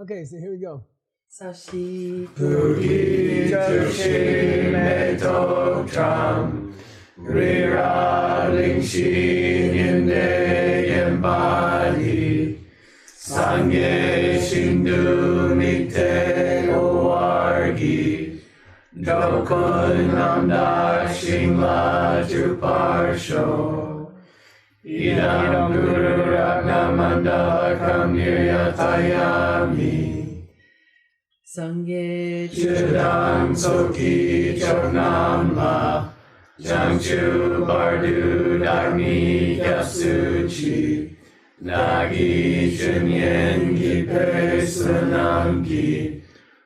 Okay, so here we go. Sashi Pugi Toshi Meto Tram Rira Lingshi Yende Yembadi Sangye Shindu Mikte Owargi Dokun Namda Shingla Juparsho Idam Guru Ragnamanda Kamniryatayami Sangye Chudang Soki Chonam La Jangchu Bardu Dagni Gyapsuchi Nagi Chunyen Gipe Sunam Gi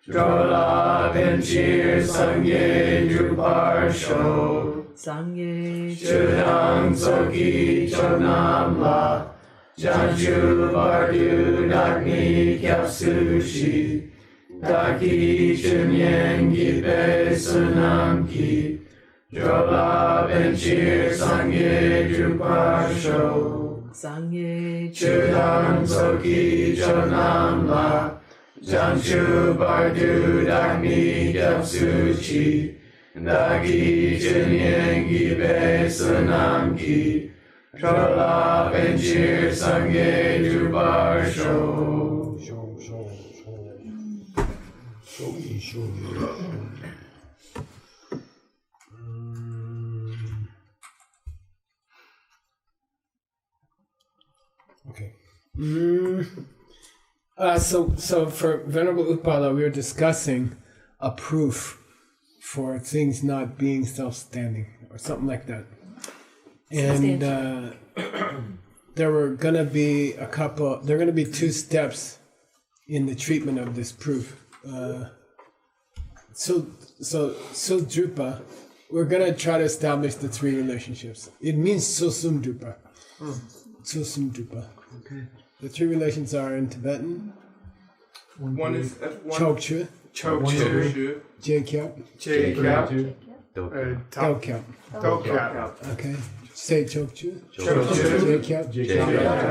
Drola Benchir Sangye Druparsho Sangye Chudang Soki Chonam La Jangchu Bardu Dagni Gyapsuchi Daki Chunyen Gipe Sunam Ki Drola Benchir Sangye Druparsho Sangye Chudang Soki Chonam La Janchu Bardu Dagni Gyapsuchi Daki Chunyen Gipe Sunam Ki Drola Benchir Sangye Druparsho Okay. So for Venerable Utpala, we were discussing a proof for things not being self-standing or something like that. And there were going to be two steps in the treatment of this proof. So Drupa, we're going to try to establish the three relationships. It means Susum Drupa. Susum Drupa. Okay. The three relations are in Tibetan. One is Chokchu, Jakyap, Dokyap. Okay. Say Chokchu, Jakyap,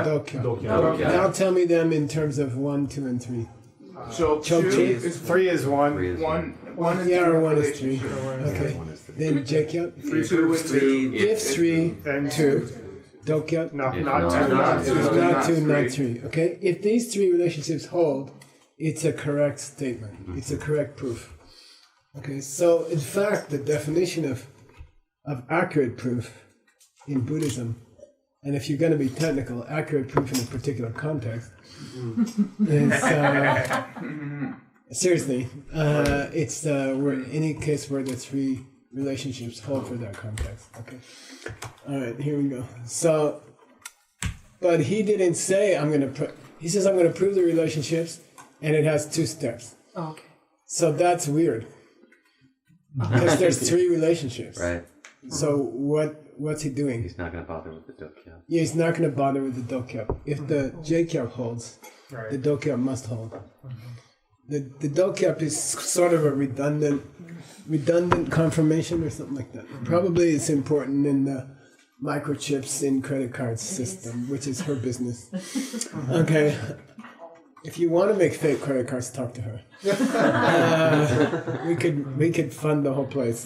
Dokyap. Now tell me them in terms of 1, 2, and 3. Chokchu is 3 is 1. One is 2. Yeah, or 1 is 3. Okay. Then Jakyap. 2 is 3. If 3, Then 2. Dokyap. Not 2. Not 2, not 3. Okay. If these three relationships hold, it's a correct statement. It's a correct proof. Okay. So in fact, the definition of accurate proof in Buddhism, and if you're going to be technical, accurate proof in a particular context, is seriously, it's where any case where the three relationships hold for that context. Okay. All right, here we go. So, but he didn't say he says I'm going to prove the relationships, and it has 2 steps. Okay. So that's weird. Because there's 3 relationships. Right. So what's he doing? He's not going to bother with the dokyap. Yeah, he's not going to bother with the dokyap. If the jakyap holds, the dokyap must hold. The dokyap is sort of a redundant confirmation or something like that. Probably it's important in the microchips in credit card system, which is her business. Okay. If you want to make fake credit cards, talk to her. We could fund the whole place.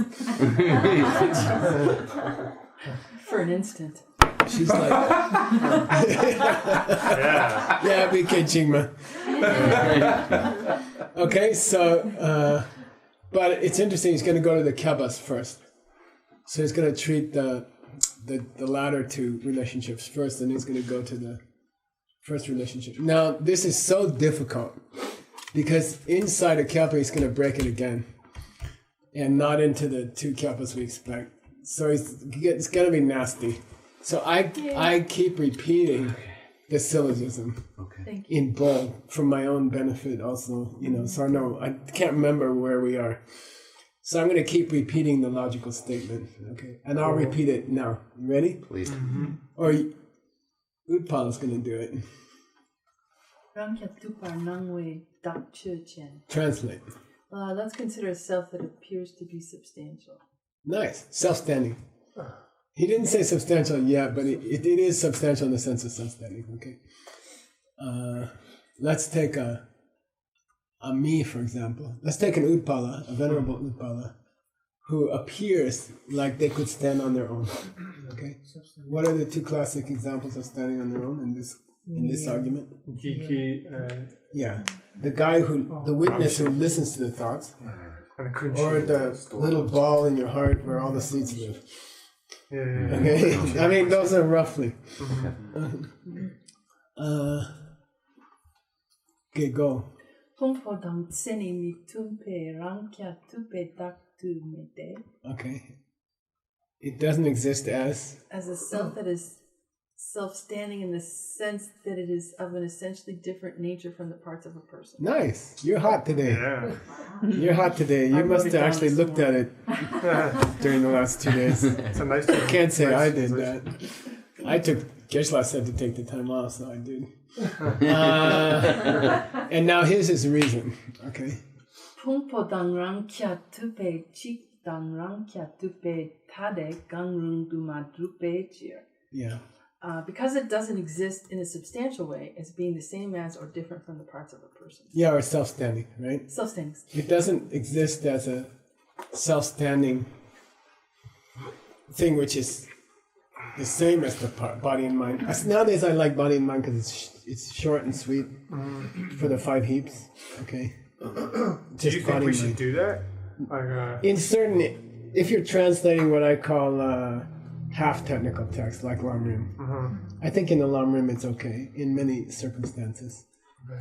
For an instant. She's like, yeah, we can Chingma. Okay, so, but it's interesting. He's going to go to the Kyabas first. So he's going to treat the latter 2 relationships first, and he's going to go to the first relationship. Now, this is so difficult because inside a Kyapa, he's going to break it again, and not into the 2 Kyapas we expect. So it's going to be nasty. So I keep repeating the syllogism in bold for my own benefit also, so I can't remember where we are. So I'm going to keep repeating the logical statement, okay? And I'll repeat it now. You ready? Please. Or Utpala's going to do it. Translate. Let's consider a self that appears to be substantial. Nice. Self-standing. He didn't say substantial yet, but it is substantial in the sense of self-standing. Okay. let's take a me, for example. Let's take an Utpala, a venerable Utpala, who appears like they could stand on their own. Okay? What are the two classic examples of standing on their own in this argument? Geeky. Yeah. The guy the witness who listens to the thoughts, or the little ball in your heart where all the seeds live. Yeah. Okay? I mean, those are roughly. Okay, go. Okay. It doesn't exist as a self that is self-standing in the sense that it is of an essentially different nature from the parts of a person. Nice. You're hot today. Yeah. You're hot today. You must have actually looked at it during the last 2 days. It's a nice. Can't say I did that. I took. Geshe-la said to take the time off, so I did. And now here's his reason. Okay. Yeah. Because it doesn't exist in a substantial way as being the same as or different from the parts of a person. Yeah, or self-standing, right? Self-standing. It doesn't exist as a self-standing thing which is the same as the body and mind. Nowadays I like body and mind because it's short and sweet for the 5 heaps. Okay. Do you think we should do that? In certain, if you're translating what I call half technical text like Lamrim, I think in the Lamrim it's okay in many circumstances.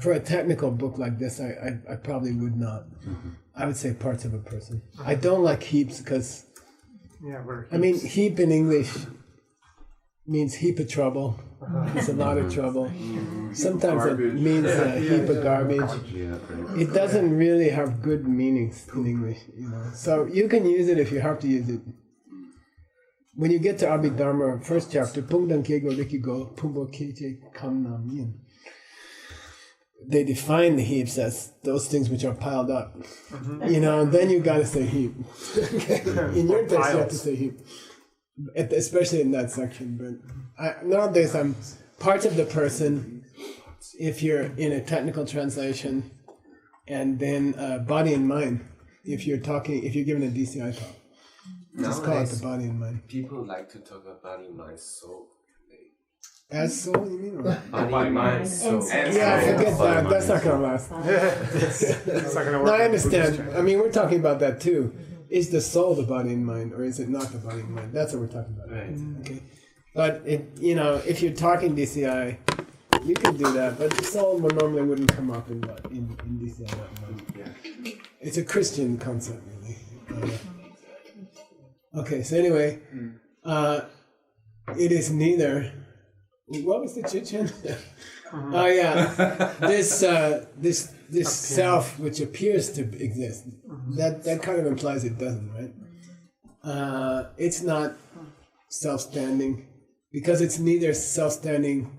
For a technical book like this, I probably would not. I would say parts of a person. I don't like heaps because heap in English means heap of trouble. It's a lot of trouble. Sometimes garbage. It means a heap of garbage. It doesn't really have good meanings in English, So you can use it if you have to use it. When you get to Abhidharma, first chapter, Pungdan Kego Rikigo, Pumbo Keje Kamnam Yin. They define the heaps as those things which are piled up. And then you gotta say heap. In your text you have to say heap. Especially in that section, but nowadays I'm parts of the person. If you're in a technical translation, and then body and mind. If you're given a DCI talk, just call it the body and mind. People like to talk about body, mind, soul. As soul, you mean? Body, mind, soul. Yeah, forget that. That's not gonna last. It's not gonna work. No, I understand. I mean, we're talking about that too. Is the soul the body and mind, or is it not the body and mind? That's what we're talking about. Right. Okay. But if you're talking DCI, you can do that. But the soul normally wouldn't come up in DCI that much. Yeah. It's a Christian concept, really. Okay. So anyway, it is neither. What was the Chichen? Oh yeah, this self which appears to exist. That kind of implies it doesn't, right? It's not self-standing because it's neither self-standing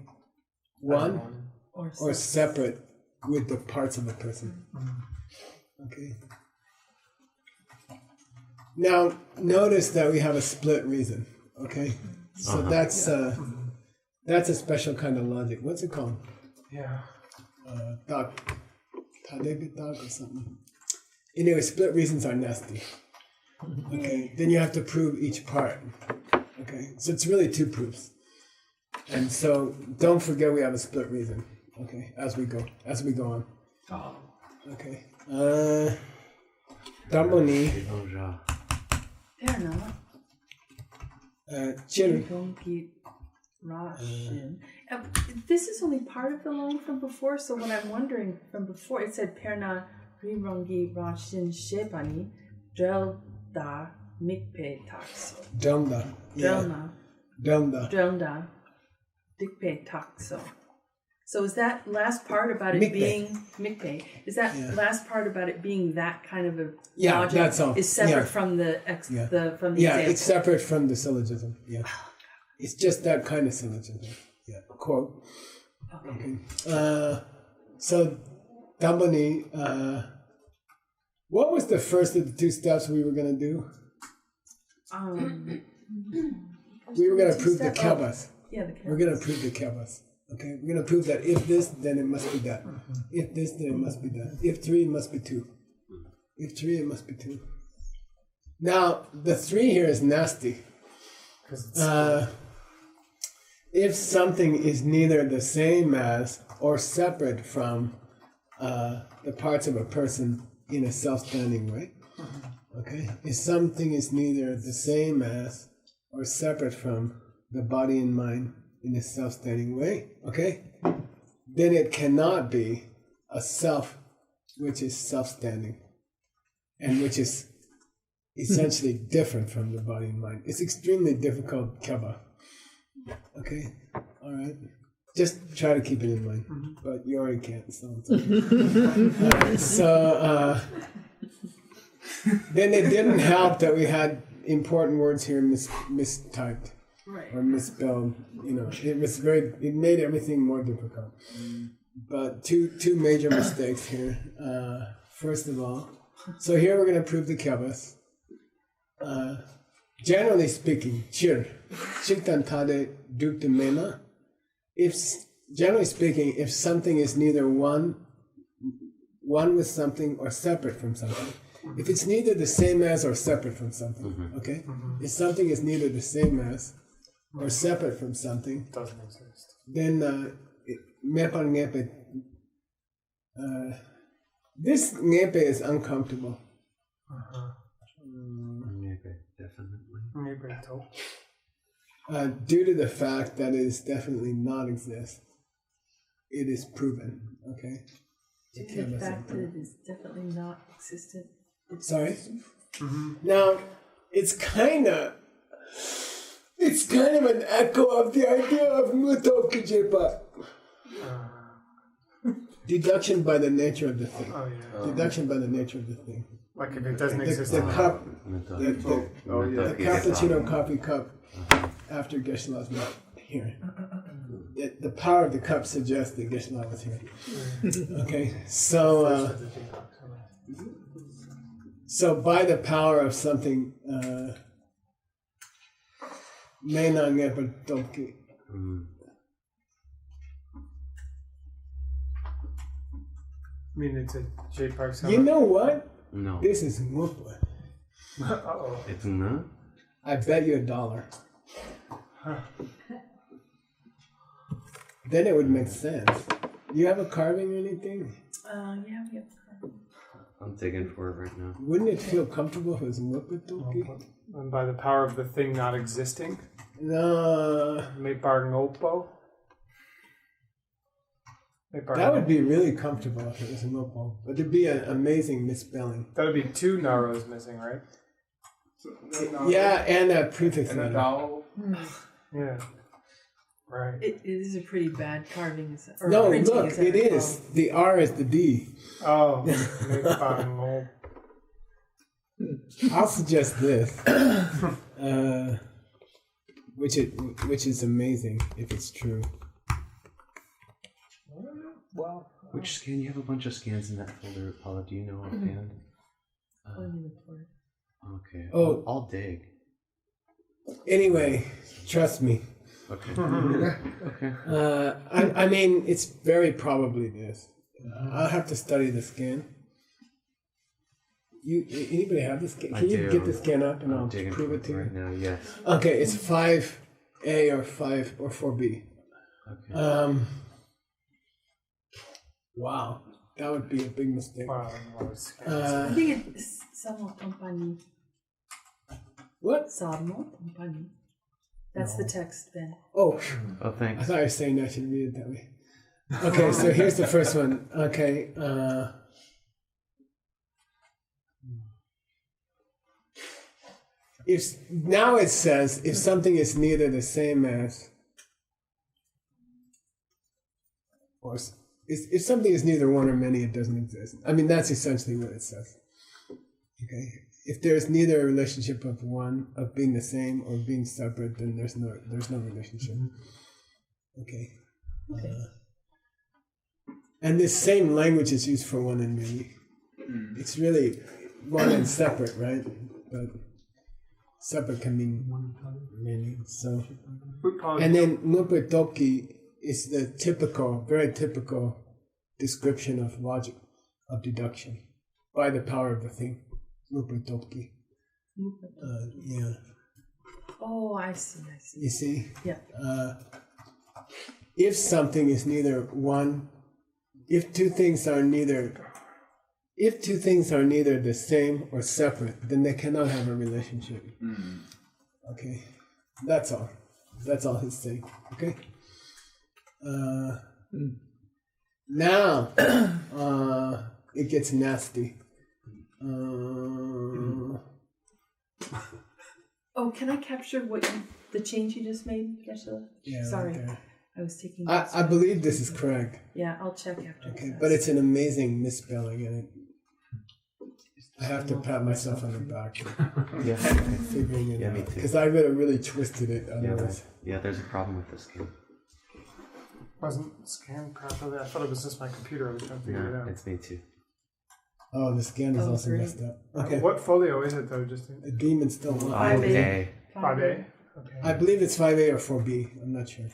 one or separate with the parts of a person. Okay. Now notice that we have a split reason. Okay, so that's a special kind of logic. What's it called? Yeah. Tadebitag or something. Anyway, split reasons are nasty. Okay, then you have to prove each part. Okay, so it's really 2 proofs. And so don't forget we have a split reason. Okay, as we go on. Okay. Damboni. This is only part of the line from before, so when I'm wondering from before, it said Perna Rimrongi Rashin Shepani Drelda Mikpe Taxo. Delda. Drelda Dikpe Taxo. So is that last part about it being Mikpe? Is that last part about it being that kind of a logic that's all. Is separate from the example? It's separate from the syllogism. Yeah. It's just that kind of syllogism. Yeah. Quote. Okay. So, Damboni, what was the first of the 2 steps we were going to do? We were going to prove the Kebas. Yeah, the Kebas. We're going to prove the Kebas. Okay? We're going to prove that if this, then it must be that. If this, then it must be that. If 3, it must be 2. If 3, it must be 2. Now, the 3 here is nasty. If something is neither the same as or separate from the parts of a person in a self-standing way. Okay? If something is neither the same as or separate from the body and mind in a self-standing way, okay? Then it cannot be a self which is self-standing and which is essentially different from the body and mind. It's extremely difficult kaba. Okay? Alright? Just try to keep it in mind. But you already can't, so it's okay. So then it didn't help that we had important words here mistyped. Right. Or misspelled, it made everything more difficult. But two major mistakes here. First of all, so here we're going to prove the kavas. Generally speaking, chiktan tade dukta mena. Generally speaking, if something is neither one with something or separate from something, if it's neither the same as or separate from something, okay? If something is neither the same as or separate from something, Doesn't exist. then this ngepe is uncomfortable. Ngepe, definitely. Due to the fact that it is definitely non-exist. It is proven, okay? Due to the fact that it is definitely not existent. Sorry? Now, it's kind of an echo of the idea of muto kijepa. Deduction by the nature of the thing. Oh, yeah. Deduction by the nature of the thing. Like if it doesn't exist. The cup, Mental. the cappuccino coffee cup after Geshe-la is not here. The power of the cup suggests that Geshe-la was here. Okay, so by the power of something, Mena Ngepa Toki. I mean, it's a J Park. You know what? No. This is Ngupwa. Uh-oh. It's not? I bet you $1. Then it would make sense. You have a carving or anything? Yeah, we have carving. I'm digging for it right now. Wouldn't it feel comfortable if it was Ngupwa Toki? And by the power of the thing not existing, No. Maybar Ngopo. That would be really comfortable if it was Ngupwa. But it'd be an amazing misspelling. That would be 2 Naros missing, right? Yeah, and a prefix And a letter. dowel. Yeah. Right. It is a pretty bad carving. Or No, printing, look, as I it recall. is. The R is the D. Oh, Maybar Ngopo. I'll suggest this, which is amazing if it's true. Well, Which scan? You have a bunch of scans in that folder, Paula. Do you know offhand? Okay. Oh. I'll dig. Anyway, trust me. Okay. Okay. I mean, it's very probably this. I'll have to study the scan. Anybody have the scan? Can you get the scan up and I'll digging prove it to right you? now. Yes. Okay, it's 5A or 5 or 4B. Okay. Wow, that would be a big mistake. wow. I think it's Samo Company. What? Samo Company. That's the text, Ben. Oh, Oh, I thanks. thought you were saying I should read it that way. Okay, so here's the first one. Okay. Now it says if something is neither the same as, or if something is neither one or many, it doesn't exist. I mean, that's essentially what it says. Okay. If there's neither a relationship of being the same or being separate, then there's no relationship. Okay. And this same language is used for one and many. It's really one and separate, right? But separate can mean many. So, and then Nupe Toki is the typical, very typical description of logic, of deduction, by the power of the thing. Rupa-toki. Yeah. Oh, I see. You see? Yeah. If something is neither one, if two things are neither the same or separate, then they cannot have a relationship. Okay, that's all. That's all he's saying. Okay. Now, it gets nasty. Oh, can I capture the change you just made, Geshe-la? Yeah. Sorry, Right there. I was taking. I believe this is correct. Yeah, I'll check after. Okay, but it's an amazing misspelling, and I have to pat myself on the back for Yeah. figuring it Yeah, out, me too. because I would have really twisted it otherwise. Yeah, there's a problem with this game. Wasn't scanned properly. I thought it was just my computer. I was trying to figure it No, out. it's me too. Oh, the scan is also great. messed up. Okay, What folio is it though? Just the demon's still on. 5A. 5A. Okay. I believe it's 5A or 4B. I'm not sure.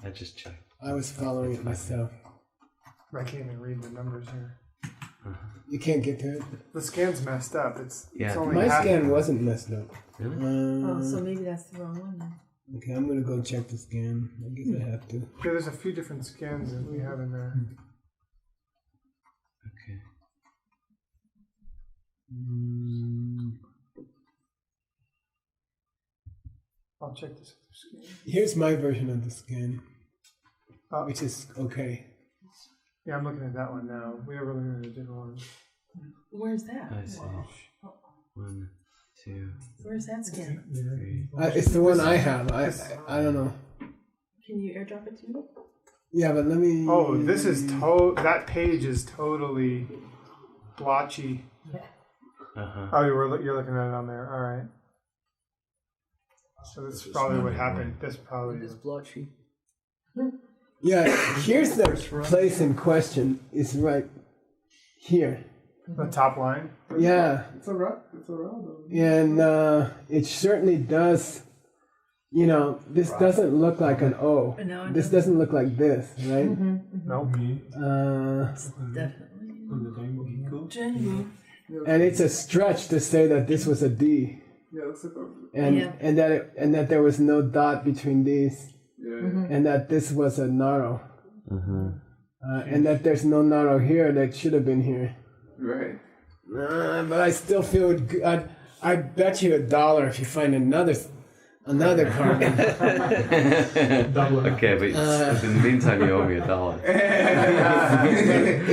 I just checked. I was following it myself. I can't even read the numbers here. You can't get to it. The scan's messed up. It's Yeah. only My half. scan wasn't messed up. Really? Oh, so maybe that's the wrong one then. Okay, I'm gonna go check the scan. I guess I have to. Yeah, there's a few different scans that we have in there. Okay. I'll check this other scan. Here's my version of the scan, Oh, which is okay. yeah, I'm looking at that one now. We were looking at a different one. Where's that? I see. 1, 2, Where's that scan? 3. It's the one I have. I don't know. Can you airdrop it to me? Yeah, but let me. Oh, this is that page is totally blotchy. Oh, you're looking at it on there. All right. So this is probably what happened. This probably is blotchy. Yeah, here's the place in question. Is right here. the top line. Yeah, It's a round. and it certainly does. You know, this doesn't look like an O. No, it This doesn't look like this, right? Nope. Definitely. And it's a stretch to say that this was a D. Yeah, looks like And that there was no dot between these, and that this was a naro, and that there's no naro here that should have been here. right. But I still feel good. I'd bet you $1 if you find another carbon. Okay, but in the meantime, you owe me $1.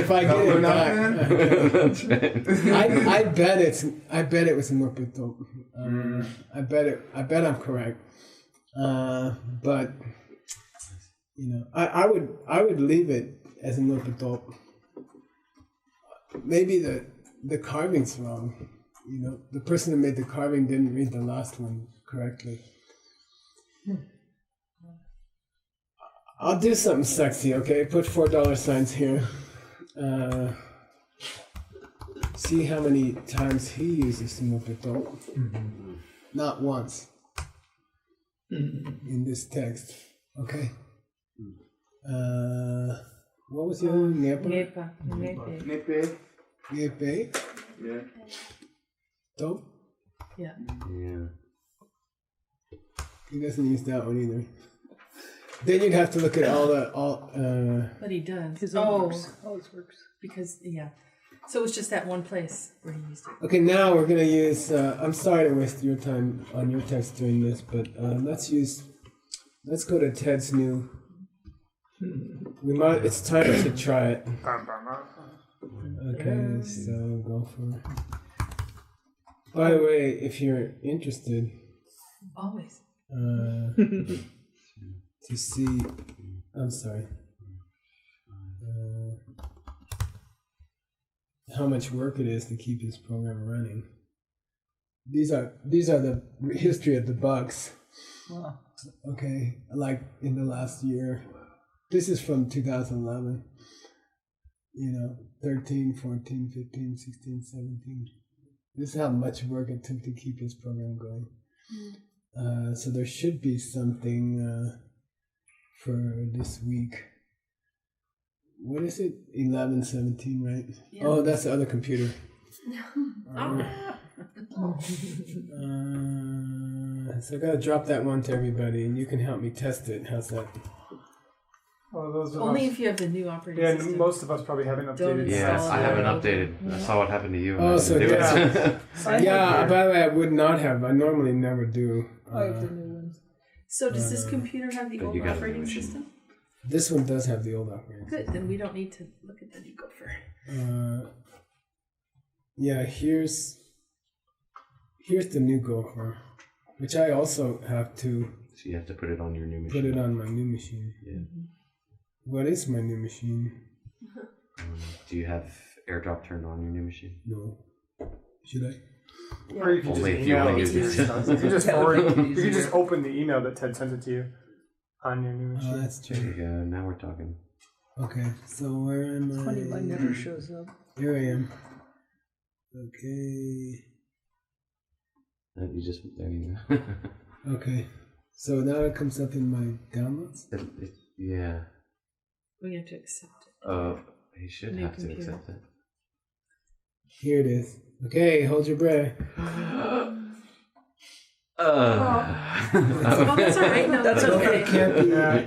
If I get it back, I bet it was Murpito. I bet I'm correct. But you know, I would leave it as a Murpito. Maybe the carving's wrong. You know, the person who made the carving didn't read the last one correctly. I'll do something sexy, okay? Put $4 signs here. See how many times he uses Mupito. Not once. In this text. Okay. What was the other one? Nepa? Nepe? Yeah. Dope? Yeah. Yeah. He doesn't use that one either. Then you'd have to look at But he does. His own works. Always works. Because, yeah. So it was just that one place where he used it. Okay, now we're gonna use. I'm sorry to waste your time on your text doing this, but let's go to Ted's new. It's time to try it. Okay, so go for it. By the way, if you're interested, Always. to see, I'm sorry. How much work it is to keep this program running. These are the history of the bugs. Wow. Okay, like in the last year. This is from 2011. You know, 13, 14, 15, 16, 17. This is how much work it took to keep this program going. So there should be something for this week. what is it? 1117, right? Yeah. Oh, that's the other computer. So I gotta drop that one to everybody, and you can help me test it. How's that? Well, those of Only us, if you have the new operating yeah, system. most of us probably haven't Don't updated. Yes, install I haven't it. updated. I saw what happened to you. Oh, so Do it. yeah. By the way, I would not have. I normally never do. I have the new ones. So does this computer have the But old you got a new operating machine. system? This one does have the old operating. Good, then we don't need to look at the new gopher. Yeah, here's the new Gopher, which I also have to So you have to put it on your new put machine. it on my new machine. Yeah. What is my new machine? Do you have AirDrop turned on your new machine? No. Should I? Or you can Only just if you email want it to to use you. it. You can just That would forward. make it You can just easier. open the email that Ted sent it to you on your new Oh, machine. that's There you true. go. Now we're talking. Okay, so where am I? Funny, mine never shows up. Here I am. Okay. You just there you go. Okay. So now it comes up in my downloads. Yeah. We have to accept it. He should New have to computer. accept it. Here it is. Okay, hold your breath. Oh, that's all right. No, That's that's okay. It can't be. Yeah.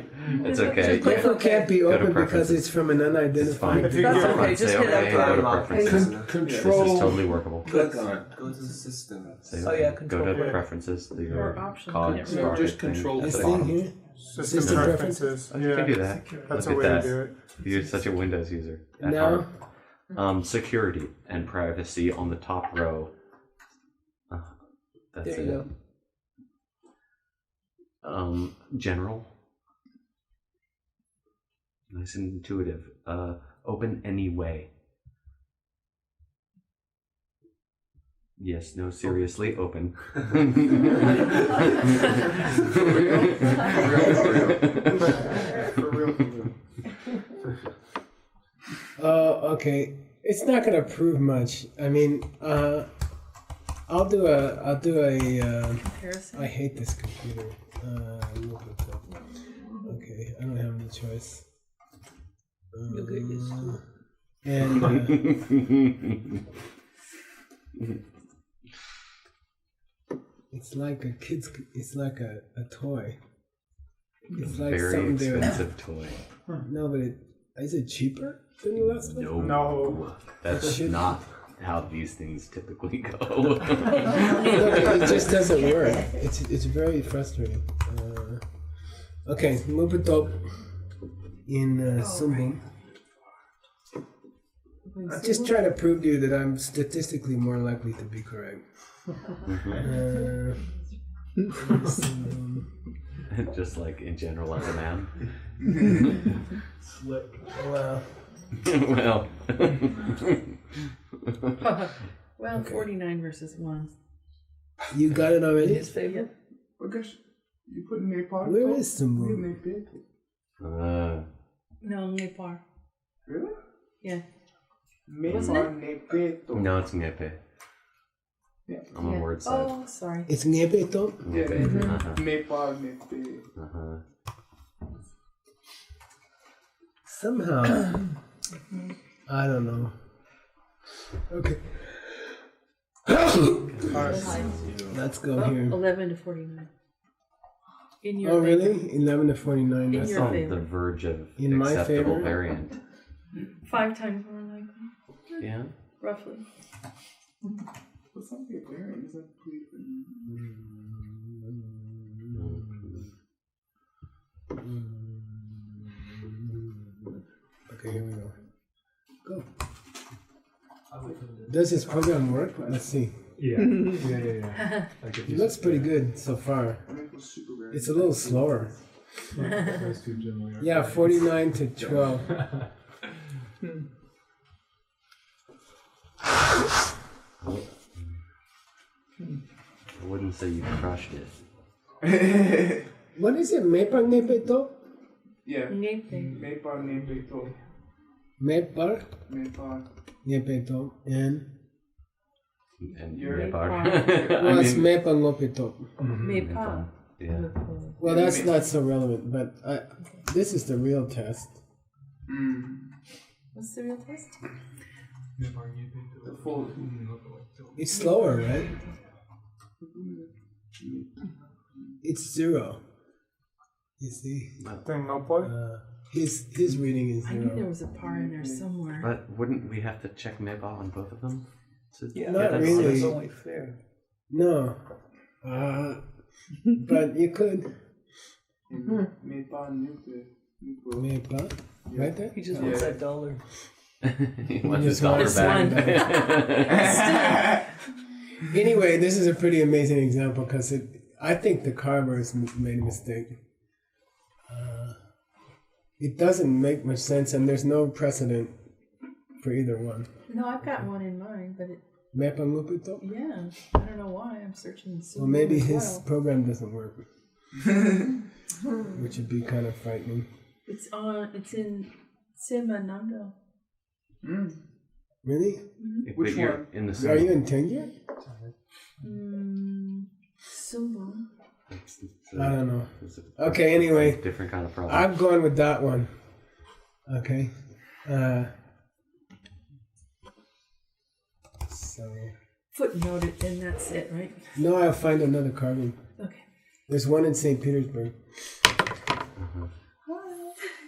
It's okay. Gopher can't be Go to open because preferences. it's from an It's unidentified. fine. If you That's get- okay, just Say hit okay, that go to button. preferences. This Control. is totally workable. Click on. Go to the system. Say Oh, okay. yeah, Go control. to Yeah. preferences. Do your Or options. cog Yeah, sprocket just thing control at This the thing bottom. here. System System preferences. Oh, you can do that. That's a Look way at to that. do it. You're such a Windows user. At Now, heart. Security and privacy on the top row. That's There it. you General. Nice and intuitive. Open anyway. Yes, no, seriously, open. For real. okay. It's not gonna prove much. I mean, I'll do a. comparison. I hate this computer. Look at that. Okay, I don't have any choice. You'll get used to it. And it's like a kid's. It's like a toy. It's like Very something there. expensive toy. No, but is it cheaper than the last one? No. That's Should- not how these things typically go. Look, it just doesn't work. It's very frustrating. Okay, Mupitop in Sumbung. I'm just trying to prove to you that I'm statistically more likely to be correct. Just like in general as a man. Well, Well. Well, 49 versus 1. you got it In already? his favor. Because you put Nepal. Where is Sumbung? No, Nepal. Really? Yeah. Wasn't it? Nepeto. No, it's Ngepe. Yeah. I'm on word side. Oh, sorry. It's Ngepeto? Ngepe. Uh-huh. Nepal, Nepe. Uh-huh. Somehow. I don't know. Okay. Let's go here. 11 to 49. In your Oh, favor. really? 11 to 49. In That's It's your on favor. the verge of In my acceptable favor? variant. 5 times more likely, Yeah. roughly. But something variant isn't clear. Okay, here we go. Go. Does this program work? Let's see. Yeah. Yeah. Like It looks pretty good so far. It's a little slower. Yeah, 49 to 12. I wouldn't say you crushed it. What is it? Mepar Nepeto? Yeah. Nepe. Nepal, Nepeto. Mepar Nepal. Nepeto. And And You're- Nepal. well, it's Mepa Ngopeto. Mepa. Yeah. Well, that's not so relevant, but this is the real test. What's the real test? The full. It's slower, right? It's 0. You see? Then no point. His reading is I knew there 0. was a par in there somewhere. But wouldn't we have to check meba on both of them? Yeah, Not that's really. It's only fair. No. But you could. Mepa. Right there? He just wants that dollar. He wants his just want dollar his back. Anyway, this is a pretty amazing example because I think the carver has made a mistake. It doesn't make much sense, and there's no precedent for either one. No, I've got one in mind, but it. Mepa Mupito? Yeah, I don't know why. I'm searching. Well, maybe as his well. program doesn't work, which would be kind of frightening. It's in Simanando. Really? Which one? In the Are you in Tengia? Sumo. I don't know. Okay, anyway. Different kind of problem. I'm going with that one. Okay. So. Footnote it, and that's it, right? No, I'll find another carving. Okay. There's one in St. Petersburg.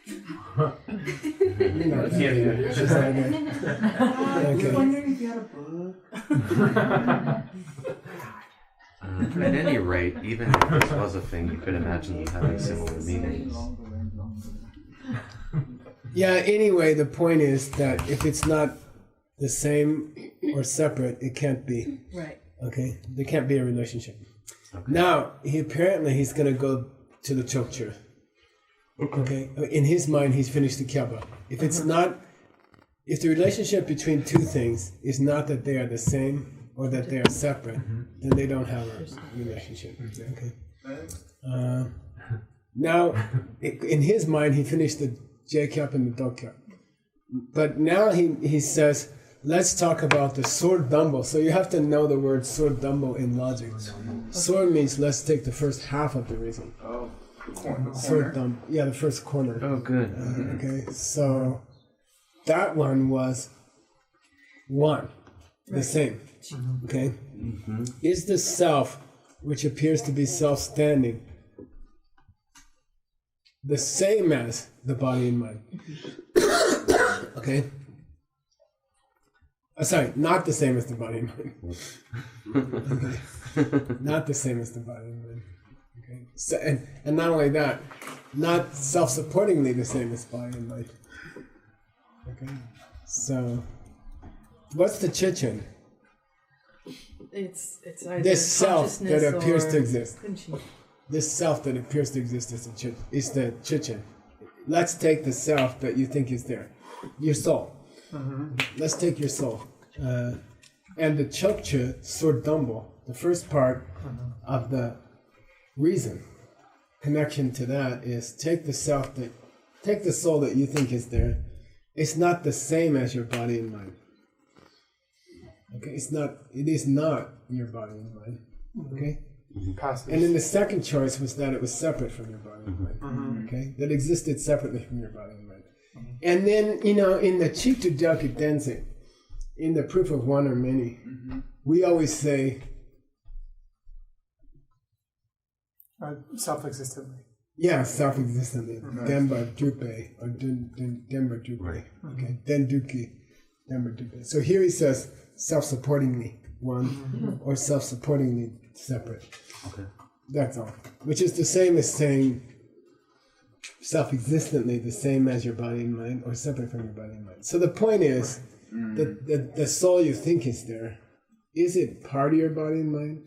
You know, she's not there. Okay. Wondering if you had a book. At any rate, even if this was a thing, you could imagine them having similar meanings. Yeah, anyway, the point is that if it's not the same or separate, it can't be. Right. Okay? There can't be a relationship. Okay. Now, he's going to go to the Chokchur. Okay? In his mind, he's finished the Kyaba. If the relationship between two things is not that they are the same or that they are separate, then they don't have a relationship. Okay? Now, in his mind, he finished the J-Kyab and the Do-Kyab. But now he says, let's talk about the sword dumbo. So you have to know the word sword dumbo in logic. Sword means let's take the first half of the reason. Oh, the corner. Sword dumbo. Yeah, the first corner. Oh, good. Okay, so that one was one, the same. Okay? Is the self, which appears to be self-standing, the same as the body and mind? Okay? Sorry, not the same as the body and mind. Okay. Not the same as the body and mind. Okay? So, and not only that, not self-supportingly the same as body and mind. Okay? So, what's the Chichen? It's either This self that consciousness appears or to exist. kunchi. This self that appears to exist is the Chichen. Let's take the self that you think is there. Your soul. Let's take your soul. And the Chokcha, Sordumbo, the first part of the reason, connection to that is take the soul that you think is there. It's not the same as your body and mind. Okay, it is not your body and mind. Okay? Passes. And then the second choice was that it was separate from your body and mind. Okay? That existed separately from your body and mind. And then, in the Chitu Delki Dense, in the proof of one or many, we always say self-existently. yeah, self-existently. Denba Drupe or Denba Drupe. Right. Okay. Denduki, Denba Drupe. So here he says self-supportingly one or self-supportingly separate. Okay. That's all. Which is the same as saying self-existently the same as your body and mind or separate from your body and mind. So the point is that the soul you think is there, is it part of your body and mind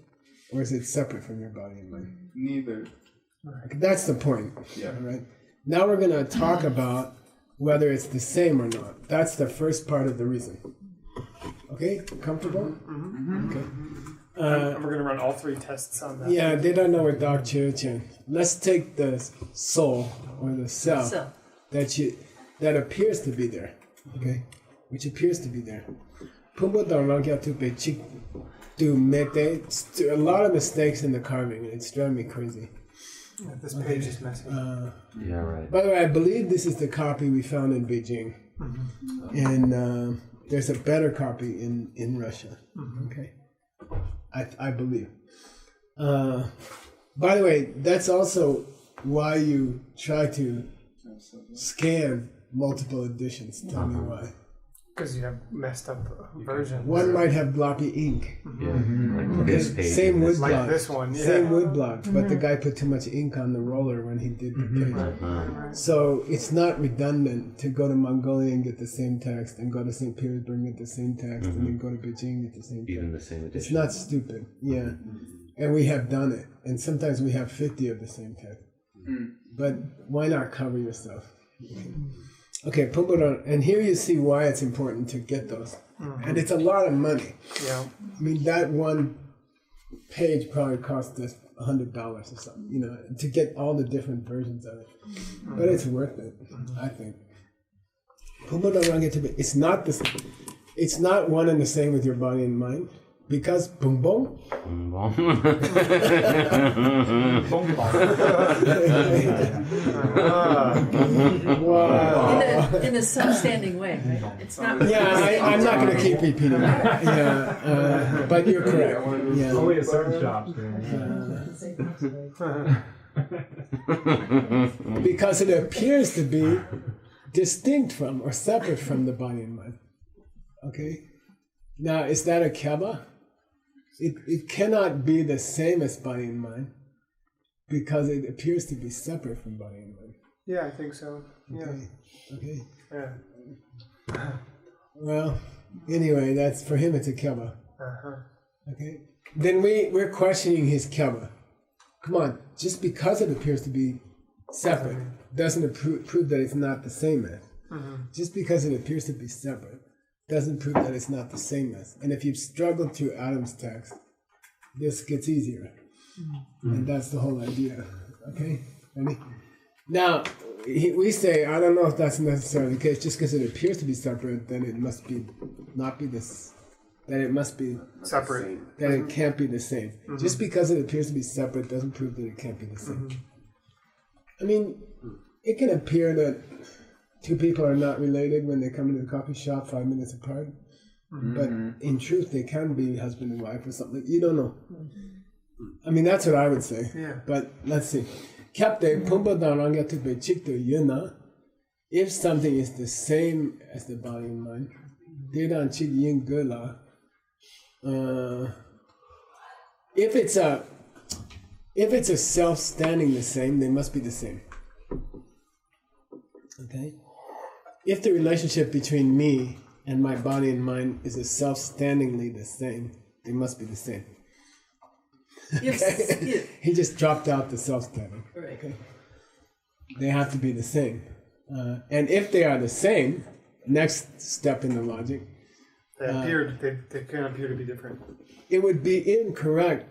or is it separate from your body and mind? Neither. That's the point. Yeah. All right. Now we're going to talk about whether it's the same or not. That's the first part of the reason. Okay? Comfortable? Okay. And we're going to run all three tests on that. Yeah, they don't know what Dog Chichen. Let's take the soul or the self So, that appears to be there. Okay? Which appears to be there. Pumbo Darangya Tupe Chik Tu Mete. A lot of mistakes in the carving. It's driving me crazy. This page is messy. Yeah, right. By the way, I believe this is the copy we found in Beijing, and there's a better copy in Russia. Okay, I believe. By the way, that's also why you try to scan multiple editions. Tell me why. Because you have messed up versions. One might have blocky ink. Yeah, like this page. Same wood Like block. this one, yeah. Same wood block, but the guy put too much ink on the roller when he did the page. So it's not redundant to go to Mongolia and get the same text, and go to St. Petersburg and get the same text, and then go to Beijing and get the same text. Even the same edition. It's not stupid, yeah. And we have done it. And sometimes we have 50 of the same text. But why not cover yourself? Okay, Pumbedon, and here you see why it's important to get those. And it's a lot of money. Yeah. I mean, that one page probably cost us $100 or something, you know, to get all the different versions of it. But it's worth it, I think. It's not the, it's not one and the same with your body and mind, because boom boom. Wow. In a self-standing way, right? It's not. Yeah, I'm not going to keep repeating that. Yeah, but you're correct. Yeah. Only at certain shops. Because it appears to be distinct from or separate from the body and mind. Okay? Now, is that a keba? It cannot be the same as body and mind because it appears to be separate from body and mind. Yeah, I think so. Yeah. Okay. Yeah. Well, anyway, that's for him. It's a keba. Okay. Then we're questioning his keba. Come on, just because it appears to be separate doesn't prove that it's not the same as. Just because it appears to be separate doesn't prove that it's not the same as. And if you've struggled through Adam's text, this gets easier. And that's the whole idea. Okay? Ready? Now, we say, I don't know if that's necessarily the case. Just because it appears to be separate, then it must be not be this. That it must be Separate. that it can't be the same. Just because it appears to be separate doesn't prove that it can't be the same. I mean, it can appear that two people are not related when they come into the coffee shop 5 minutes apart. But in truth, they can be husband and wife or something. You don't know. I mean, that's what I would say. Yeah. But let's see. If something is the same as the body and mind, if it's a self standing the same, they must be the same. Okay? If the relationship between me and my body and mind is a self-standingly the same, they must be the same. Yes. He just dropped out the self-standing. Right. Okay? They have to be the same. And if they are the same, next step in the logic, They can appear to be different. it would be incorrect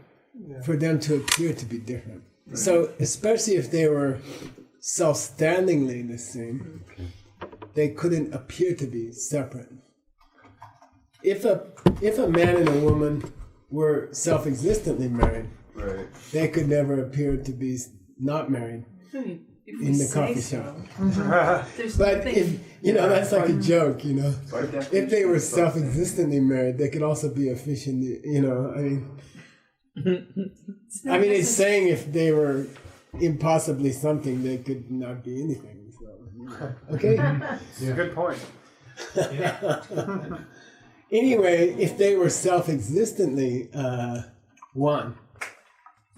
for them to appear to be different. So, especially if they were self-standingly the same, they couldn't appear to be separate. If a man and a woman were self-existently married, they could never appear to be not married in the coffee shop. But if that's like a joke, If they were self-existently married, they could also be officially, it's saying if they were impossibly something, they could not be anything. So, okay? Good point. Anyway, if they were self-existently one,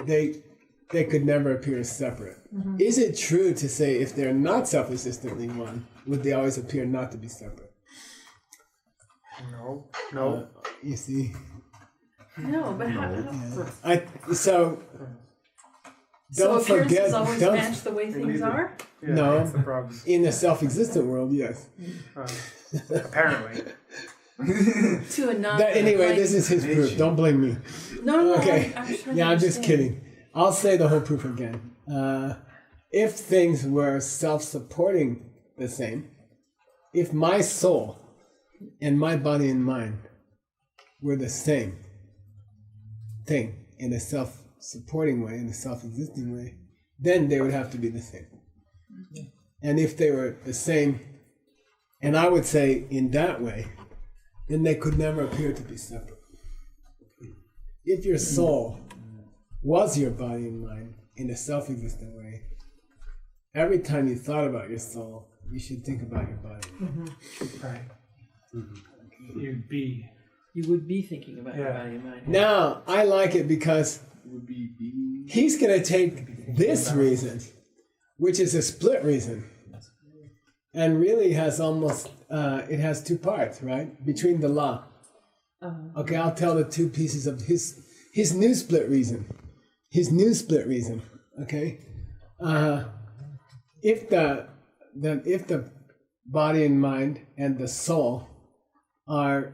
they could never appear as separate. Is it true to say if they're not self-existently one, would they always appear not to be separate? No. You see? No, but So don't appearances forget. always match the way things are? Yeah, No. that's the problem. In the self-existent world, yes. Apparently. To a non. Anyway, this is his proof. Don't blame me. No. Okay. I'm just trying to I'm just understand. kidding. I'll say the whole proof again. If things were self-supporting the same, if my soul and my body and mind were the same thing in a self-supporting way, in a self-existing way, then they would have to be the same. And if they were the same, and I would say in that way, then they could never appear to be separate. If your soul was your body and mind in a self-existent way, every time you thought about your soul, you should think about your body. Right. You would be thinking about your body and mind. Now, I like it because he's going to take this reason, which is a split reason, and really has almost, it has two parts, right? Between the law. Okay, I'll tell the two pieces of his new split reason. His new split reason, okay? If the body and mind and the soul are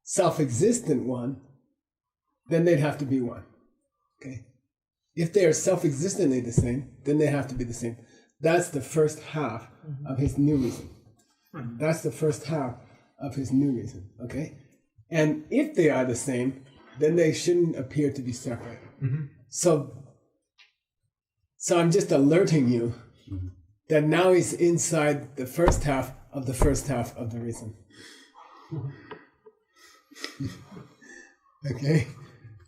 self-existent one, then they'd have to be one. Okay? If they are self-existently the same, then they have to be the same. That's the first half of his new reason. That's the first half of his new reason. Okay? And if they are the same, then they shouldn't appear to be separate. So I'm just alerting you that now he's inside the first half of the reason. Okay?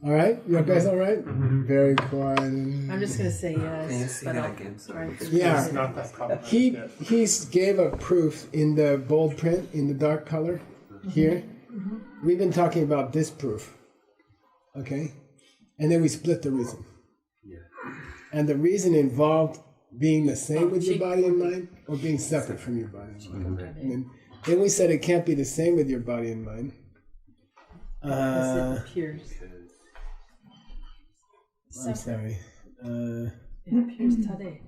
All right? You guys all right? Very quiet. I'm just going to say yes. Can you see but that I'll again? try and Yeah. It's not that problematic. He gave a proof in the bold print, in the dark color, here. We've been talking about this proof. Okay? And then we split the reason. And the reason involved being the same with your body and mind or being separate from your body and mind. And then we said it can't be the same with your body and mind. Because it appears. I'm sorry. It appears today.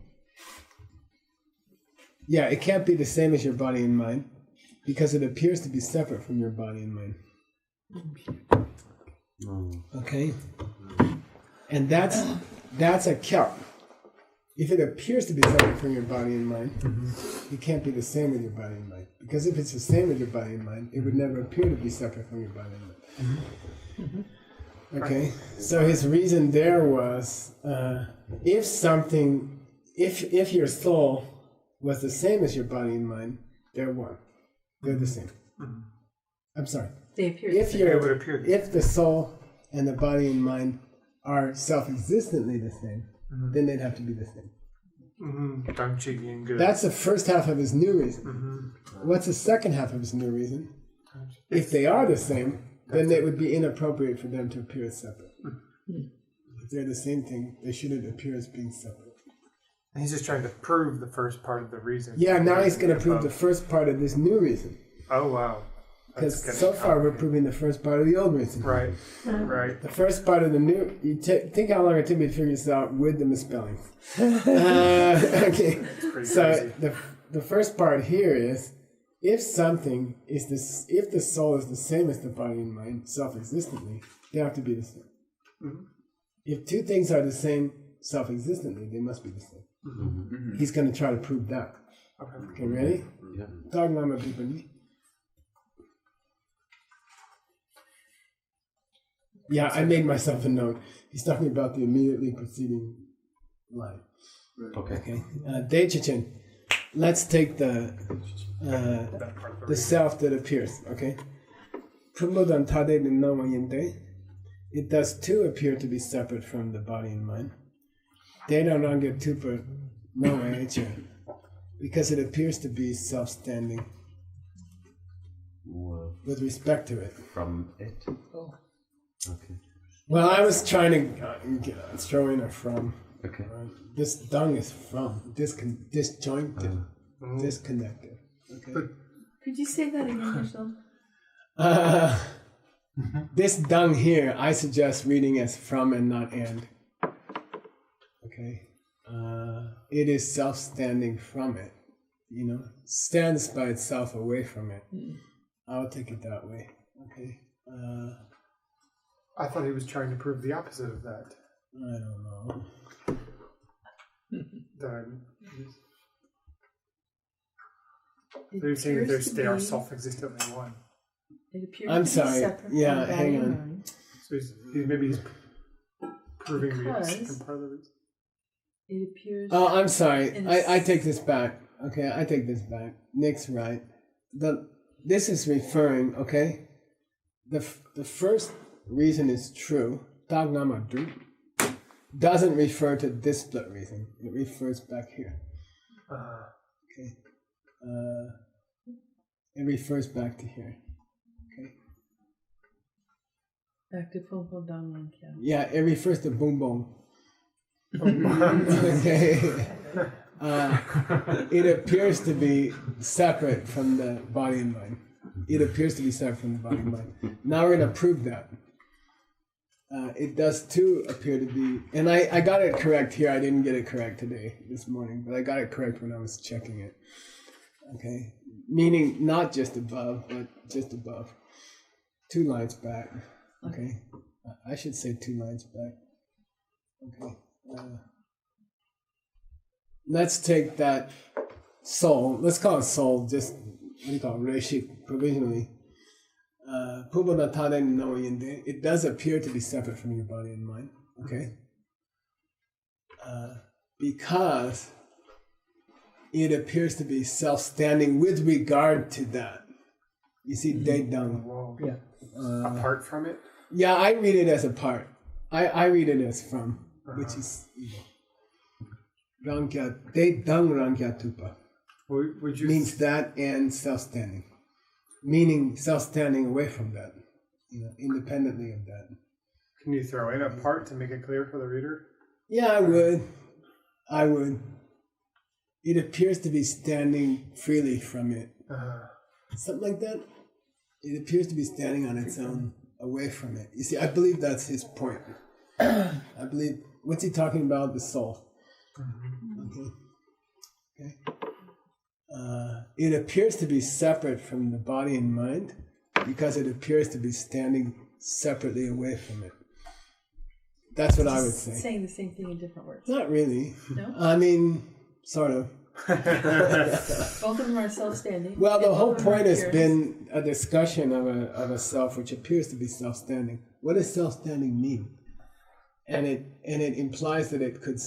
Yeah, it can't be the same as your body and mind because it appears to be separate from your body and mind. Okay? And that's a kya. If it appears to be separate from your body and mind, it can't be the same with your body and mind. Because if it's the same with your body and mind, it would never appear to be separate from your body and mind. Okay? So his reason there was, if your soul was the same as your body and mind, they're one. They're the same. I'm sorry. They appear If the soul and the body and mind are self-existently the same, then they'd have to be the same. That's the first half of his new reason. What's the second half of his new reason? If they are the same, then it would be inappropriate for them to appear as separate. If they're the same thing, they shouldn't appear as being separate. And he's just trying to prove the first part of the reason. Yeah, now he's going to prove the first part of this new reason. Oh, wow. Because so far we're proving the first part of the old reason. Right. The first part of the new, think how long it took me to figure this out with the misspellings. Okay, so the first part here is, if something is this, if the soul is the same as the body and mind, self-existently, they have to be the same. If two things are the same self-existently, they must be the same. He's going to try to prove that. Okay, ready? Choney Lama people. Yeah, I made myself a note. He's talking about the immediately preceding line. Okay. Deichichen, let's take the self that appears. Okay. Prumudan tade ninamayente. It does too appear to be separate from the body and mind. Dedananga tupa nawaecha. Because it appears to be self-standing with respect to it. From it? Okay. Well, I was trying to throw in a from. Okay. This dung is from. Disjointed. Disconnected. Okay. Could you say that again, Michelle? This dung here, I suggest reading as from and not and. Okay. It is self-standing from it. Stands by itself away from it. I'll take it that way. Okay. I thought he was trying to prove the opposite of that. I don't know. They're saying they are self-existently one. It appears I'm to sorry. be separate Yeah, from the hang body and on. mind. So maybe he's proving the Because- second part of it. It appears. Oh, I'm sorry. in I take this back. Okay, I take this back. Nick's right. This is referring, okay? The first reason is true. Tagnama doesn't refer to this split reason. It refers back here. Okay. It refers back to here. Okay. Back to Fumpo Danglan Kya. Yeah, it refers to boom boom. Okay. It appears to be separate from the body and mind. It appears to be separate from the body and mind. Now we're going to prove that. It does too appear to be, and I got it correct here. I didn't get it correct this morning, but I got it correct when I was checking it. Okay, meaning not just above, but just above. 2 lines back. Okay, I should say 2 lines back. Okay, let's take that soul. Let's call it soul. Just what do you call it? Reshik provisionally. It does appear to be separate from your body and mind, okay? Because it appears to be self-standing with regard to that. You see, Deidang. Yeah. Apart from it? Yeah, I read it as a part. I read it as from, which is Rangkya, Deidang Rangkya Tupa. Would you means that and self-standing. Meaning self-standing away from that, independently of that. Can you throw in a part to make it clear for the reader? Yeah, I would. It appears to be standing freely from it. Something like that. It appears to be standing on its own, away from it. You see, I believe that's his point. I believe, what's he talking about? The soul. Okay. It appears to be separate from the body and mind because it appears to be standing separately away from it. That's what I would say. Saying the same thing in different words. Not really. No? I mean, sort of. Both of them are self-standing. Well, the and whole both of them point are has appearance. been a discussion of a self which appears to be self-standing. What does self-standing mean? And it implies that it could,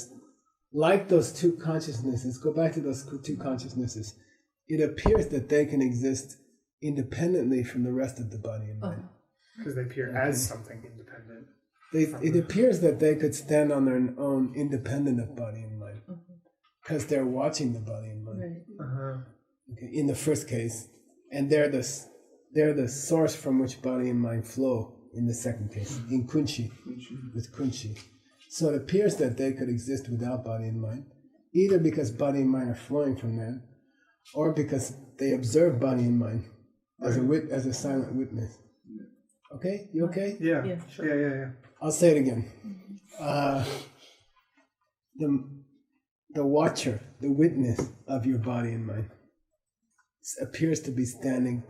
like those 2 consciousnesses, go back to those 2 consciousnesses. It appears that they can exist independently from the rest of the body and mind. Because they appear as something independent. It appears that they could stand on their own independent of body and mind. Because they're watching the body and mind. Right. Okay, in the first case. And they're the source from which body and mind flow in the second case. In Kunchi. With Kunchi. So it appears that they could exist without body and mind. Either because body and mind are flowing from them, or because they observe body and mind as a silent witness. Okay? You okay? Yeah. Yeah, sure. Yeah. I'll say it again. The watcher, the witness of your body and mind appears to be standing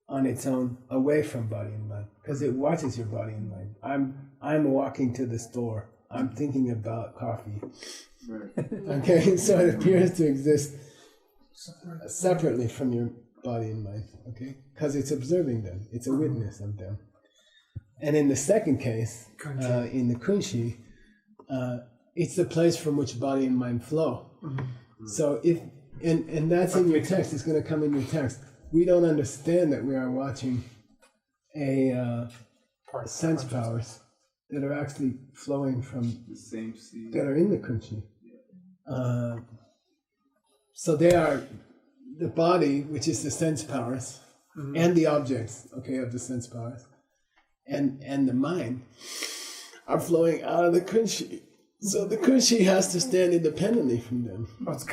on its own away from body and mind because it watches your body and mind. I'm walking to the store. I'm thinking about coffee. Okay, so it appears to exist separately from your body and mind, okay? Because it's observing them. It's a witness of them. And in the second case, in the Kunshi, it's the place from which body and mind flow. So if, and that's in your text, it's going to come in your text. We don't understand that we are watching sense powers that are actually flowing from, the same seed. that are in the Kunshi. So they are the body, which is the sense powers, and the objects, okay, of the sense powers, and the mind are flowing out of the Kunshi. So the Kunshi has to stand independently from them.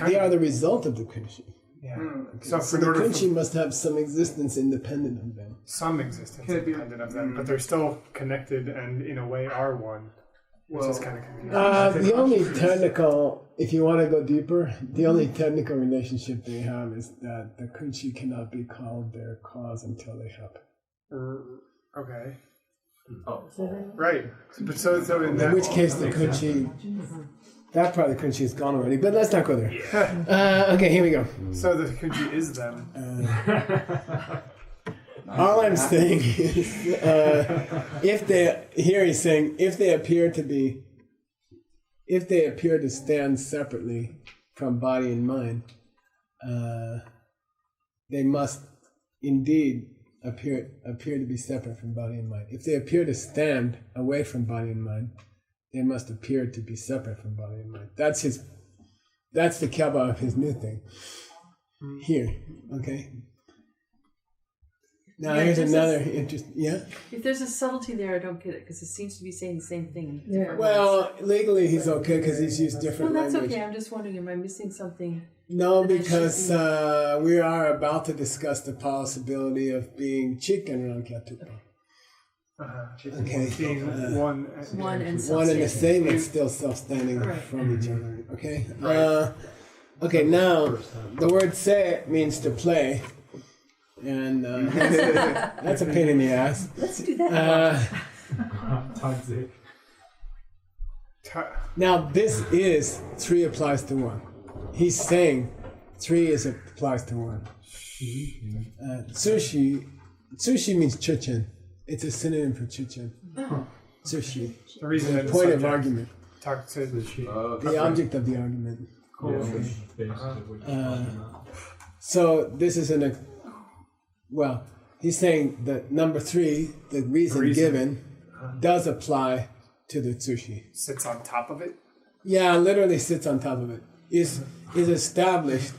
They are the result of the Kunshi. Yeah. Okay. So So the Kunshi must have some existence independent of them. some existence independent of them, but they're still connected and in a way are one. Which is kind of confusing. The only technical, if you want to go deeper, the only technical relationship they have is that the Kunshi cannot be called their cause until they happen. Okay. Oh. Right. But so in In that which case the Kunshi, that part of the Kunshi is gone already, but let's not go there. Okay, here we go. so the Kunji is them. All I'm saying is, he's saying, if they appear to be if they appear to stand separately from body and mind, they must indeed appear to be separate from body and mind. If they appear to stand away from body and mind, they must appear to be separate from body and mind. That's the kaba of his new thing. Here, okay? Now here's another interest. Yeah. If there's a subtlety there, I don't get it because it seems to be saying the same thing. in different Well, legally he's okay because he's used ways. different No, that's language. okay. I'm just wondering, am I missing something? No, That I because should we are about to discuss the possibility of being chicken rankyatupa. Okay. Being one and One and the same and still self-standing from each other. Okay. Okay. Now, the word "se" means to play, and that's a pain in the ass. Let's do that. Now, this is 3 applies to 1. He's saying 3 applies to 1. Tsushi means chuchen. It's a synonym for chuchen. Tsushi. The reason that Point of argument. Talk to The object of the argument. So this is he's saying that number 3, the reason given, does apply to the tsushi. sits on top of it. Yeah, literally sits on top of it. Is established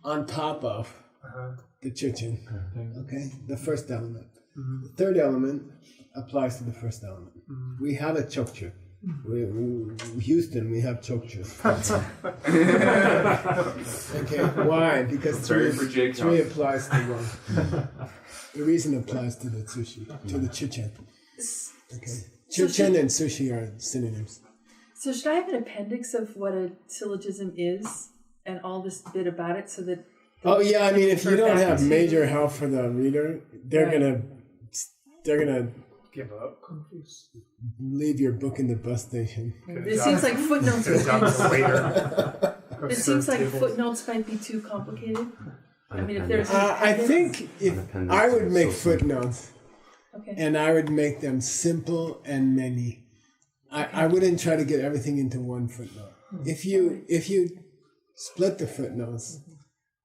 on top of the chuchen. Okay, the first element. The third element applies to the first element. We have a chokchu. Houston, we have chokchu. Okay, why? Because 3 applies to 1. The reason applies to the tsushi, to the chuchen. Okay, chuchen and sushi are synonyms. So should I have an appendix of what a syllogism is and all this bit about it so that... Oh yeah, I mean, if you don't have major help for the reader, they're gonna Give up. leave your book in the bus station. It seems like footnotes... Good job as a waiter. It seems like footnotes might be too complicated. I mean, if there's... I think if appendix I would is make so simple. footnotes, Okay. and I would make them simple and many. I wouldn't try to get everything into one footnote. If you split the footnotes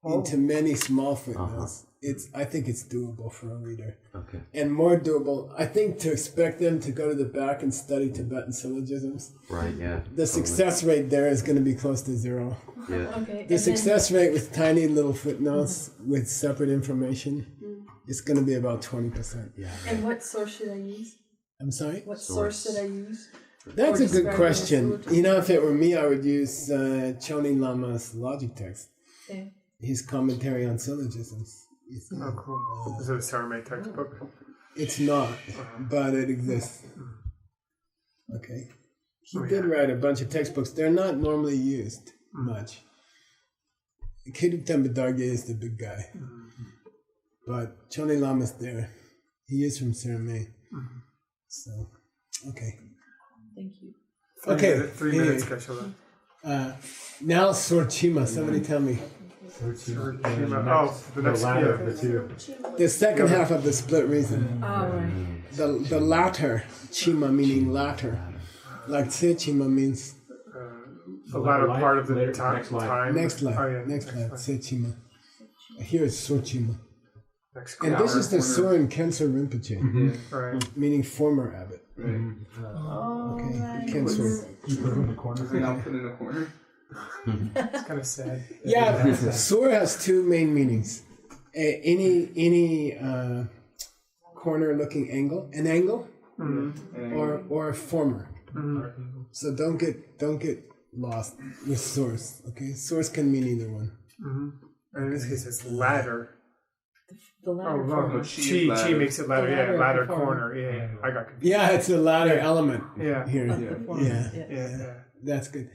into many small footnotes, I think it's doable for a reader. Okay. And more doable, I think, to expect them to go to the back and study Tibetan syllogisms. Right, yeah. The success rate there is going to be close to 0. Yeah. Okay. The success rate with tiny little footnotes with separate information is going to be about 20%. Yeah. And what source should I use? I'm sorry? What source should I use? That's Or a good describe question. the syllogism? You know, if it were me, I would use Choney Lama's logic text, Okay. his commentary on syllogisms. Oh, cool. Is it a Sarame textbook? It's not, but it exists. Okay. He did write a bunch of textbooks. They're not normally used much. Kirutan Badarge is the big guy. But Choney Lama's there. He is from Sarame. So, okay. Thank you. Okay. 3 minutes, Geshe-la. Now Sorchima, somebody tell me. Oh, the next year. The second half of the split reason. All right. The latter, chima meaning latter. Like se chima means The latter part of the Later, time. next line. time. next life. Oh, yeah. Next life, se chima. Here is Sorchima. Next And this is the Soren Kensor Rinpoche, Right. meaning former abbot. Oh, Okay, right. Kensor. You put him in the corner. Now put in a corner. It's kind of sad. Yeah, Sor has 2 main meanings. Any corner-looking angle, an angle, or a former. So don't get lost with source. Okay, source can mean either one. And in this case, it's ladder. The Oh, latter no, form. no. Chi makes it ladder. The Yeah, ladder ladder form. corner. Yeah, I got confused. Yeah, it's a latter element Yeah. here. The form. Yeah. Yeah. That's good.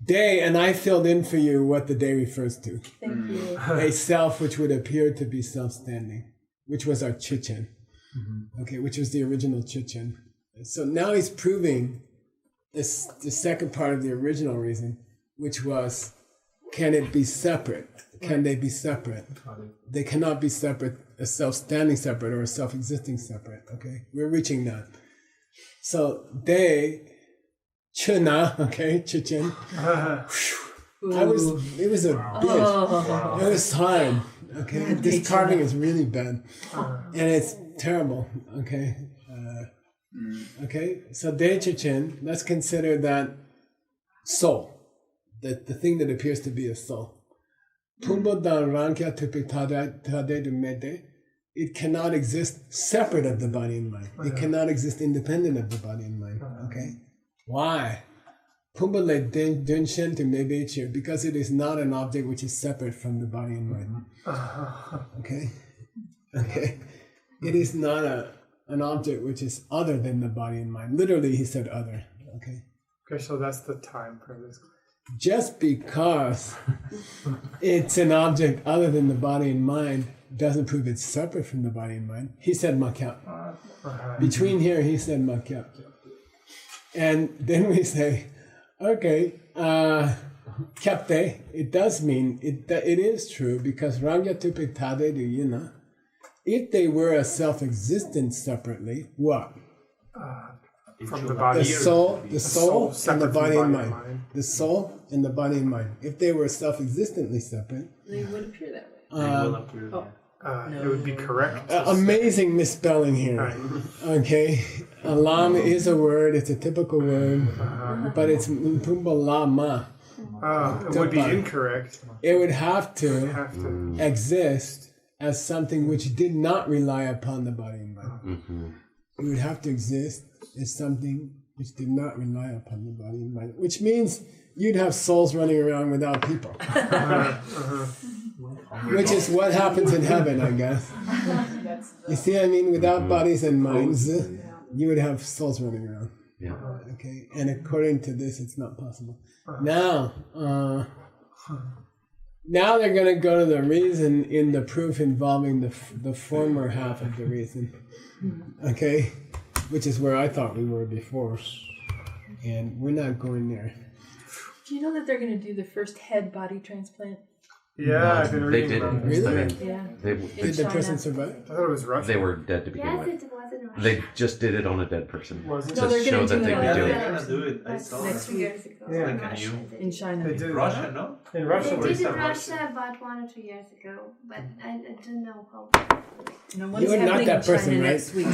Day, and I filled in for you what the day refers to. Thank you. A self which would appear to be self-standing, which was our chichen. Okay, which was the original chichen. So now he's proving the second part of the original reason, which was, can it be separate? Can they be separate? They cannot be separate, a self-standing separate or a self-existing separate. Okay, we're reaching that. So they Chuna, okay, Chichen. It was a bitch. It was hard. Okay, this carving is really bad, and it's terrible. Okay, okay. So Deichichen, let's consider that soul, the thing that appears to be a soul. Pumbo dan rankya tupik tade du mede. It cannot exist separate of the body and mind. It cannot exist independent of the body and mind. Okay, why? Pumbale dunshen to mebeche, because it is not an object which is separate from the body and mind. Okay, okay. It is not an object which is other than the body and mind. Literally, he said other. Okay. Okay, so that's the time for this. Just because it's an object other than the body and mind doesn't prove it's separate from the body and mind. He said makyap. Between here, he said makyap. And then we say, okay, kyapte, it does mean, it is true, because rangya tupik tade du yina, if they were a self-existent separately, what? From the body. The soul and the separate body from and the mind. body and mind. The soul and the body and mind. If they were self-existently separate, They would appear that way. It would be correct. amazing misspelling here. Right. Okay, Lama is a word. It's a typical word, but it's Mpumba Lama. It would be incorrect. It would have to Have to. exist as something which did not rely upon the body and mind. It would have to exist as something which did not rely upon the body and mind, which means you'd have souls running around without people. Which is what happens in heaven, I guess. You see what I mean? Without bodies and minds, you would have souls running around. Yeah. Okay, and according to this, it's not possible. Now they're going to go to the reason in the proof involving the former half of the reason. Okay, which is where I thought we were before, and we're not going there. Do you know that they're going to do the first head body transplant? Yeah, I've been They reading did. about Really? this. Yeah. Did the person survive? I thought it was Russian. They were dead to begin Yes, with. it was in Russia. They just did it on a dead person. Was it? No, To they're show gonna that do they it could on do that. it. They're gonna do it. I But saw next it. 2 years ago. Yeah. in Like a Russia, new- they In did. China. They did. Russia, no? In They Russia, did we in said Russia about 1 or 2 years ago, but I don't know how. No, You one's are not happening that in China person, right? next week.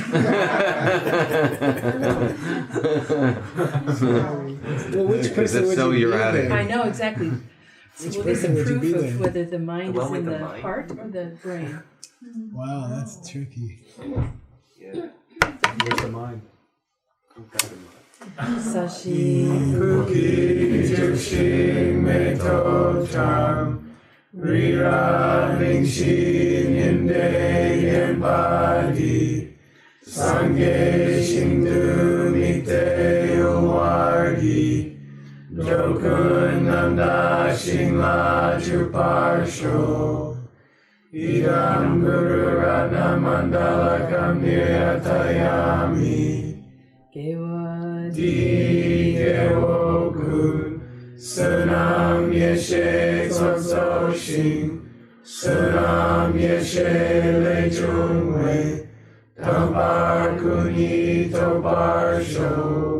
Well, which Because person if would so, you you're be out of then? I know, exactly. Which We'll get person the would you proof be of then? whether the mind The is one with in the the mind? heart or the brain. Wow, that's tricky. Yeah. Where's the mind? Sashi. Puki Jukshin Meto Cham Rira Lingshin Yende Yembadi Sange Shindu Mite Uwargi Dokun Nanda Shingla Chuparsho Idam Guru Ratna Mandala Kamniyatayami Gewa. Di-ge-wo-kun Sunam Yeshe Tsotso-shin Sunam Yeshe Le-chung-wei Tambar Kuni Tobar Sho